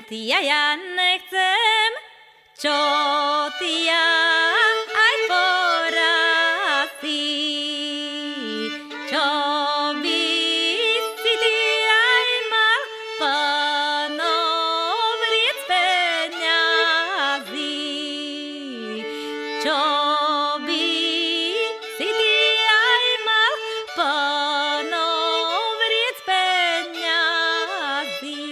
ty a ja nechcem, čo ty ja aj porazí. Čo by si ty aj mal ponovriec peňazí. Čo by si ty aj mal ponovriec peňazí.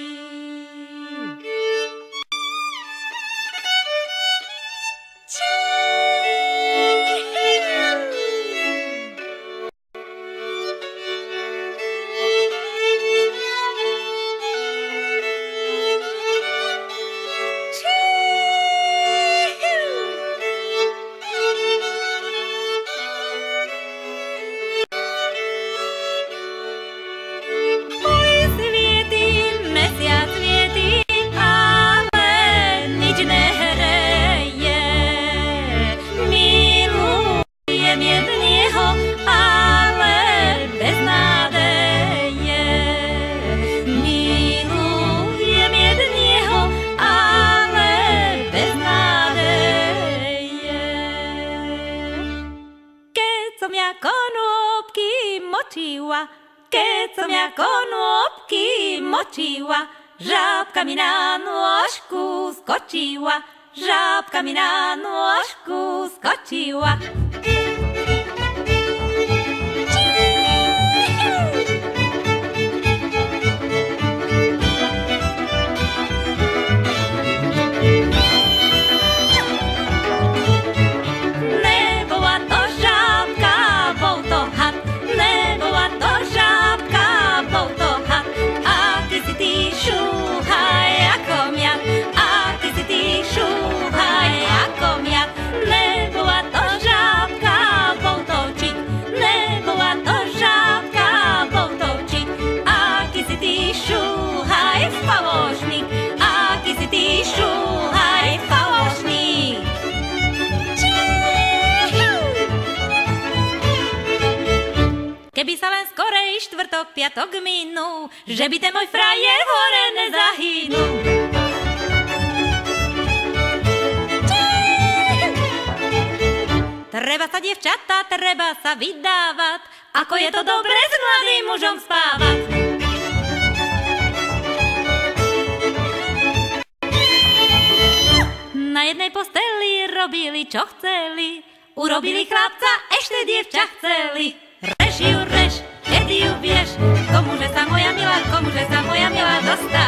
Keď som ja konopky močila, žábka mi na nôžku skočila, žábka mi na nôžku skočila. Keby sa len skorej štvrtok, piatok minú, že by ten môj frajer v hore nezahynul. Treba sa, dievčatá, treba sa vydávať, ako je to dobré s mladým mužom spávať. Na jednej posteli robili, čo chceli, urobili chlapca, ešte dievča chceli. Reš ju, reš, kedy ju vieš, komuže sa moja milá dostala.